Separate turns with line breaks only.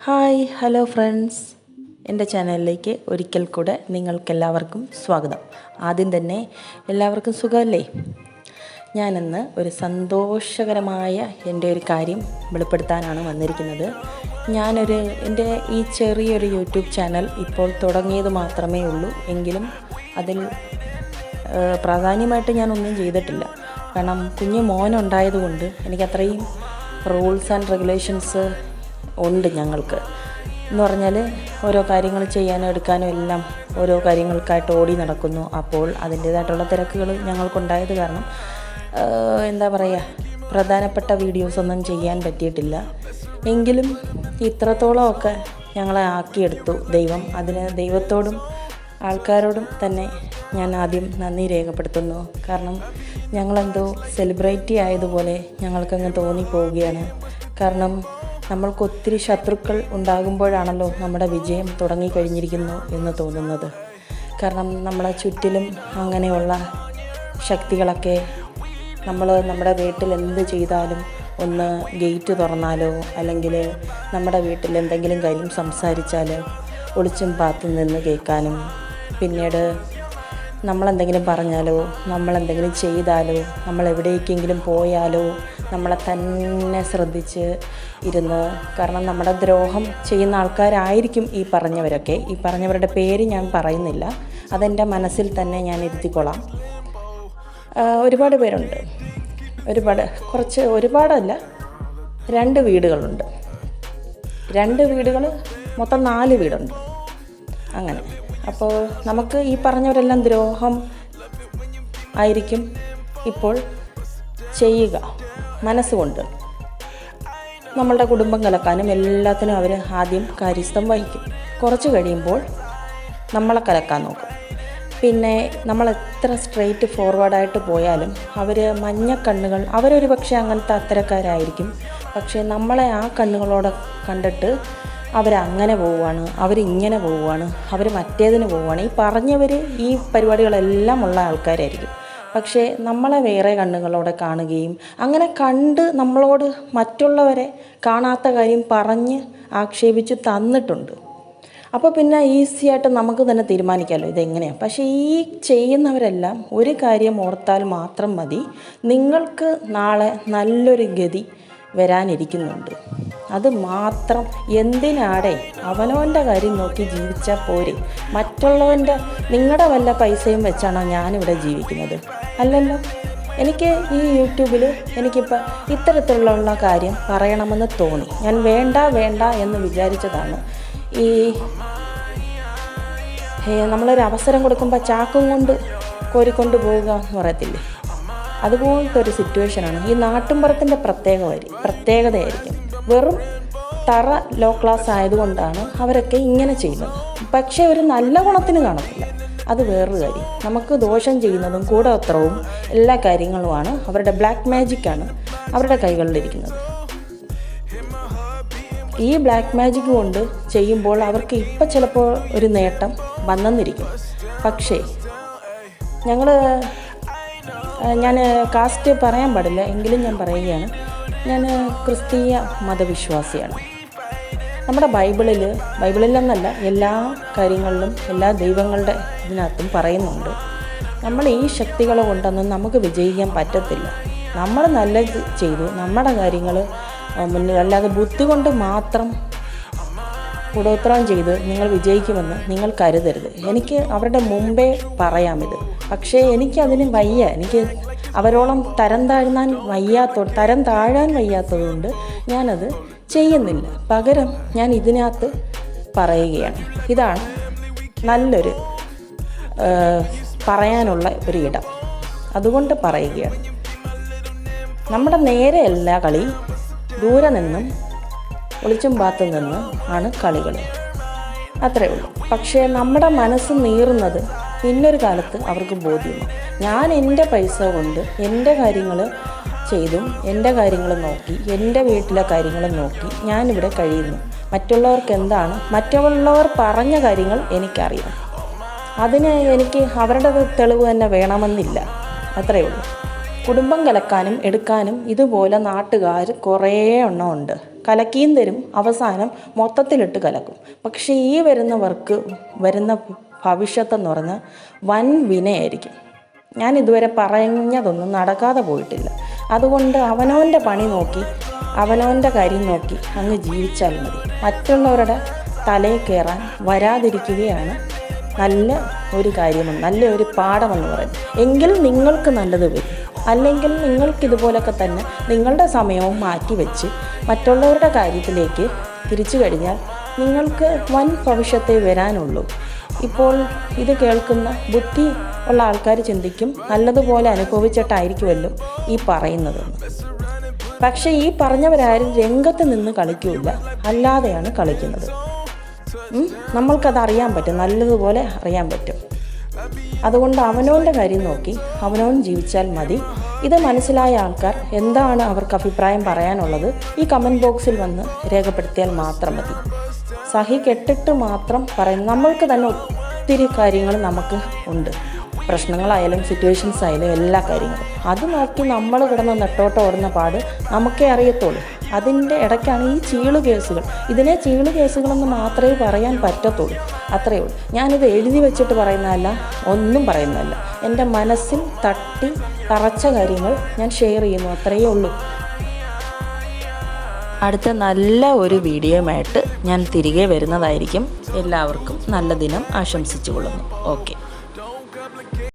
Hello friends, എൻ്റെ ചാനലിലേക്ക് ഒരിക്കൽ കൂടെ നിങ്ങൾക്കെല്ലാവർക്കും സ്വാഗതം. ആദ്യം തന്നെ എല്ലാവർക്കും സുഖമല്ലേ? ഞാനിന്ന് ഒരു സന്തോഷകരമായ എൻ്റെ ഒരു കാര്യം വെളിപ്പെടുത്താനാണ് വന്നിരിക്കുന്നത്. എൻ്റെ ഈ ചെറിയൊരു യൂട്യൂബ് ചാനൽ ഇപ്പോൾ തുടങ്ങിയത് മാത്രമേ ഉള്ളൂ. എങ്കിലും അതിൽ പ്രാധാന്യമായിട്ട് ഞാനൊന്നും ചെയ്തിട്ടില്ല. കാരണം കുഞ്ഞു മോനുണ്ടായതുകൊണ്ട് എനിക്കത്രയും റൂൾസ് ആൻഡ് റെഗുലേഷൻസ് ഉണ്ട് ഞങ്ങൾക്ക്. എന്ന് പറഞ്ഞാൽ ഓരോ കാര്യങ്ങൾ ചെയ്യാനും എടുക്കാനും എല്ലാം ഓരോ കാര്യങ്ങൾക്കായിട്ട് ഓടി നടക്കുന്നു. അപ്പോൾ അതിൻ്റേതായിട്ടുള്ള തിരക്കുകൾ ഞങ്ങൾക്കുണ്ടായത് കാരണം എന്താ പറയുക, പ്രധാനപ്പെട്ട വീഡിയോസൊന്നും ചെയ്യാൻ പറ്റിയിട്ടില്ല. എങ്കിലും ഇത്രത്തോളമൊക്കെ ഞങ്ങളെ ആക്കിയെടുത്തു ദൈവം. അതിന് ദൈവത്തോടും ആൾക്കാരോടും തന്നെ ഞാൻ ആദ്യം നന്ദി രേഖപ്പെടുത്തുന്നു. കാരണം ഞങ്ങളെന്തോ സെലിബ്രിറ്റി ആയതുപോലെ ഞങ്ങൾക്കങ്ങ് തോന്നിപ്പോവുകയാണ്. കാരണം നമ്മൾക്ക് ഒത്തിരി ശത്രുക്കൾ ഉണ്ടാകുമ്പോഴാണല്ലോ നമ്മുടെ വിജയം തുടങ്ങിക്കഴിഞ്ഞിരിക്കുന്നു എന്ന് തോന്നുന്നത്. കാരണം നമ്മളെ ചുറ്റിലും അങ്ങനെയുള്ള ശക്തികളൊക്കെ നമ്മുടെ വീട്ടിൽ എന്ത് ചെയ്താലും ഒന്ന് ഗേറ്റ് തുറന്നാലോ അല്ലെങ്കിൽ നമ്മുടെ വീട്ടിൽ എന്തെങ്കിലും കാര്യം സംസാരിച്ചാലോ ഒളിച്ചും പാത്തും നിന്ന് കേൾക്കാനും, പിന്നീട് നമ്മളെന്തെങ്കിലും പറഞ്ഞാലോ നമ്മളെന്തെങ്കിലും ചെയ്താലോ നമ്മളെവിടേക്കെങ്കിലും പോയാലോ നമ്മളെ തന്നെ ശ്രദ്ധിച്ച് ഇരുന്ന്, കാരണം നമ്മുടെ ദ്രോഹം ചെയ്യുന്ന ആൾക്കാരായിരിക്കും ഈ പറഞ്ഞവരൊക്കെ. ഈ പറഞ്ഞവരുടെ പേര് ഞാൻ പറയുന്നില്ല, അതെൻ്റെ മനസ്സിൽ തന്നെ ഞാൻ ഇരുത്തിക്കൊള്ളാം. ഒരുപാട് പേരുണ്ട്. ഒരുപാടല്ല, 2 വീടുകളുണ്ട്. 2 വീടുകൾ, മൊത്തം 4 വീടുണ്ട്. അങ്ങനെ അപ്പോൾ നമുക്ക് ഈ പറഞ്ഞവരെല്ലാം ദ്രോഹം ആയിരിക്കും ഇപ്പോൾ ചെയ്യുക. മനസ്സുകൊണ്ട് നമ്മളുടെ കുടുംബം കലക്കാനും എല്ലാത്തിനും അവർ ആദ്യം കാര്യസ്ഥം വഹിക്കും. കുറച്ച് കഴിയുമ്പോൾ നമ്മളെ കലക്കാൻ നോക്കും. പിന്നെ നമ്മൾ എത്ര സ്ട്രെയിറ്റ് ഫോർവേഡായിട്ട് പോയാലും അവർ മഞ്ഞക്കണ്ണുകൾ, അവരൊരു പക്ഷേ അങ്ങനത്തെ അത്തരക്കാരായിരിക്കും. പക്ഷേ നമ്മളെ ആ കണ്ണുകളോടെ കണ്ടിട്ട് അവരങ്ങനെ പോവുകയാണ്, അവരിങ്ങനെ പോവുകയാണ്, അവർ മറ്റേതിന് പോവുകയാണ്. ഈ പറഞ്ഞവർ ഈ പരിപാടികളെല്ലാം ഉള്ള ആൾക്കാരായിരിക്കും. പക്ഷേ നമ്മളെ വേറെ കണ്ണുകളോടെ കാണുകയും അങ്ങനെ കണ്ട് നമ്മളോട് മറ്റുള്ളവരെ കാണാത്ത കാര്യം പറഞ്ഞ് ആക്ഷേപിച്ച് തന്നിട്ടുണ്ട്. അപ്പോൾ പിന്നെ ഈസിയായിട്ട് നമുക്ക് തന്നെ തീരുമാനിക്കാമല്ലോ ഇതെങ്ങനെയാണ്. പക്ഷേ ഈ ചെയ്യുന്നവരെല്ലാം ഒരു കാര്യം ഓർത്താൽ മാത്രം മതി, നിങ്ങൾക്ക് നാളെ നല്ലൊരു ഗതി വരാനിരിക്കുന്നുണ്ട്. അത് മാത്രം. എന്തിനാടെ അവനവൻ്റെ കാര്യം നോക്കി ജീവിച്ചാൽ പോരെ? മറ്റുള്ളവൻ്റെ, നിങ്ങളുടെ വല്ല പൈസയും വെച്ചാണോ ഞാനിവിടെ ജീവിക്കുന്നത്? അല്ലല്ലോ. എനിക്ക് ഈ യൂട്യൂബിൽ എനിക്കിപ്പോൾ ഇത്തരത്തിലുള്ള കാര്യം പറയണമെന്ന് തോന്നി. ഞാൻ വേണ്ട എന്ന് വിചാരിച്ചതാണ്. ഈ നമ്മളൊരു അവസരം കൊടുക്കുമ്പോൾ ചാക്കും കൊണ്ട് കോരിക്കൊണ്ട് പോവുക എന്ന് പറയത്തില്ലേ, അതുപോലത്തെ ഒരു സിറ്റുവേഷനാണ്. ഈ നാട്ടുമ്പുറത്തിൻ്റെ പ്രത്യേകതയായിരിക്കും. വെറും തറ ലോ ക്ലാസ് ആയതുകൊണ്ടാണ് അവരൊക്കെ ഇങ്ങനെ ചെയ്യുന്നത്. പക്ഷേ ഒരു നല്ല ഗുണത്തിന് കാണത്തില്ല, അത് വേറൊരു കാര്യം. നമുക്ക് ദോഷം ചെയ്യുന്നതും കൂടോത്രവും എല്ലാ കാര്യങ്ങളുമാണ്. അവരുടെ ബ്ലാക്ക് മാജിക്കാണ് അവരുടെ കൈകളിലിരിക്കുന്നത്. ഈ ബ്ലാക്ക് മാജിക് കൊണ്ട് ചെയ്യുമ്പോൾ അവർക്ക് ഇപ്പം ചിലപ്പോൾ ഒരു നേട്ടം വന്നെന്നിരിക്കും. പക്ഷേ ഞാൻ കാസ്റ്റ് പറയാൻ പാടില്ല, എങ്കിലും ഞാൻ പറയുകയാണ്. ഞാൻ ക്രിസ്തീയ മതവിശ്വാസിയാണ്. നമ്മുടെ ബൈബിളിലെന്നല്ല, എല്ലാ കാര്യങ്ങളിലും എല്ലാ ദൈവങ്ങളുടെ ഇതിനകത്തും പറയുന്നുണ്ട്, നമ്മൾ ഈ ശക്തികളെ കൊണ്ടൊന്നും നമുക്ക് വിജയിക്കാൻ പറ്റത്തില്ല. നമ്മൾ നല്ലത് ചെയ്തു നമ്മുടെ കാര്യങ്ങൾ മുന്നിൽ, അല്ലാതെ ബുദ്ധി കൊണ്ട് മാത്രം കൂടോത്രം ചെയ്ത് നിങ്ങൾ വിജയിക്കുമെന്ന് നിങ്ങൾ കരുതരുത്. എനിക്ക് അവരുടെ മുമ്പേ പറയാമിത്. പക്ഷേ എനിക്കതിന് വയ്യ. എനിക്ക് അവരോളം തരം താഴാൻ വയ്യാത്തതുകൊണ്ട് ഞാനത് ചെയ്യുന്നില്ല. പകരം ഞാൻ ഇതിനകത്ത് പറയുകയാണ്. ഇതാണ് നല്ലൊരു പറയാനുള്ള ഒരു ഇടം, അതുകൊണ്ട് പറയുകയാണ്. നമ്മുടെ നേരെയല്ല കളി, ദൂരെ നിന്നും ഒളിച്ചും പാത്തും നിന്ന് ആണ് കളികൾ, അത്രയേ ഉള്ളൂ. പക്ഷേ നമ്മുടെ മനസ്സ് നീറുന്നത് പിന്നൊരു കാലത്ത് അവർക്ക് ബോധ്യമാണ്. ഞാൻ എൻ്റെ പൈസ കൊണ്ട് എൻ്റെ കാര്യങ്ങൾ ചെയ്തും എൻ്റെ കാര്യങ്ങൾ നോക്കി എൻ്റെ വീട്ടിലെ കാര്യങ്ങൾ നോക്കി ഞാനിവിടെ കഴിയുന്നു. മറ്റുള്ളവർക്ക് എന്താണ്, മറ്റുള്ളവർ പറഞ്ഞ കാര്യങ്ങൾ എനിക്കറിയാം. അതിന് എനിക്ക് അവരുടെ തെളിവ് തന്നെ വേണമെന്നില്ല, അത്രയേ ഉള്ളൂ. കുടുംബം കലക്കാനും എടുക്കാനും ഇതുപോലെ നാട്ടുകാർ കുറേ എണ്ണമുണ്ട്. കലക്കിയും തരും, അവസാനം മൊത്തത്തിലിട്ട് കലക്കും. പക്ഷേ ഈ വരുന്നവർക്ക് വരുന്ന ഭവിഷ്യത്തെന്ന് പറഞ്ഞാൽ വൻ വിനയായിരിക്കും. ഞാൻ ഇതുവരെ പറഞ്ഞതൊന്നും നടക്കാതെ പോയിട്ടില്ല. അതുകൊണ്ട് അവനവൻ്റെ പണി നോക്കി അവനവൻ്റെ കാര്യം നോക്കി അങ്ങ് ജീവിച്ചാൽ മതി. മറ്റുള്ളവരുടെ തലയിൽ കയറാൻ വരാതിരിക്കുകയാണ് നല്ല ഒരു കാര്യമെന്ന്, നല്ല ഒരു പാഠമെന്ന് പറയും. എങ്കിൽ നിങ്ങൾക്ക് നല്ലത് വരും. അല്ലെങ്കിൽ നിങ്ങൾക്കിതുപോലൊക്കെ തന്നെ നിങ്ങളുടെ സമയവും മാറ്റി വെച്ച് മറ്റുള്ളവരുടെ കാര്യത്തിലേക്ക് തിരിച്ചു കഴിഞ്ഞാൽ നിങ്ങൾക്ക് വൻ ഭവിഷ്യത്തേ വരാനുള്ളൂ. ഇപ്പോൾ ഇത് കേൾക്കുന്ന ബുദ്ധി ഉള്ള ആൾക്കാർ ചിന്തിക്കും നല്ലതുപോലെ അനുഭവിച്ചിട്ടായിരിക്കുമല്ലോ ഈ പറയുന്നതെന്ന്. പക്ഷേ ഈ പറഞ്ഞവരാരും രംഗത്ത് നിന്ന് കളിക്കില്ല, അല്ലാതെയാണ് കളിക്കുന്നത്. നമ്മൾക്കതറിയാൻ പറ്റും, നല്ലതുപോലെ അറിയാൻ പറ്റും. അതുകൊണ്ട് അവനവൻ്റെ കാര്യം നോക്കി അവനവൻ ജീവിച്ചാൽ മതി. ഇത് മനസ്സിലായ ആൾക്കാർ എന്താണ് അവർക്ക് അഭിപ്രായം പറയാനുള്ളത് ഈ കമൻറ്റ് ബോക്സിൽ വന്ന് രേഖപ്പെടുത്തിയാൽ മാത്രം മതി. സഹി കെട്ടിട്ട് മാത്രം പറയും. നമ്മൾക്ക് തന്നെ ഒത്തിരി കാര്യങ്ങൾ നമുക്ക് ഉണ്ട്, പ്രശ്നങ്ങളായാലും സിറ്റുവേഷൻസ് ആയാലും എല്ലാ കാര്യങ്ങളും. അത് നോക്കി നമ്മൾ കിടന്ന് നെട്ടോട്ട് ഓടുന്ന പാട് നമുക്കേ അറിയത്തുള്ളൂ. അതിൻ്റെ ഇടയ്ക്കാണ് ഈ ചീള് കേസുകൾ. ഇതിനെ ചീള് കേസുകളെന്ന് മാത്രമേ പറയാൻ പറ്റത്തുള്ളൂ. അത്രയേ ഉള്ളൂ. ഞാനിത് എഴുതി വെച്ചിട്ട് പറയുന്നതല്ല, ഒന്നും പറയുന്നതല്ല. എൻ്റെ മനസ്സിൽ തട്ടി തറച്ച കാര്യങ്ങൾ ഞാൻ ഷെയർ ചെയ്യുന്നു, അത്രയേ ഉള്ളൂ. അടുത്ത നല്ല ഒരു വീഡിയോയുമായിട്ട് ഞാൻ തിരികെ വരുന്നതായിരിക്കും. എല്ലാവർക്കും നല്ല ദിനം ആശംസിച്ചു കൊള്ളുന്നു. ഓക്കെ.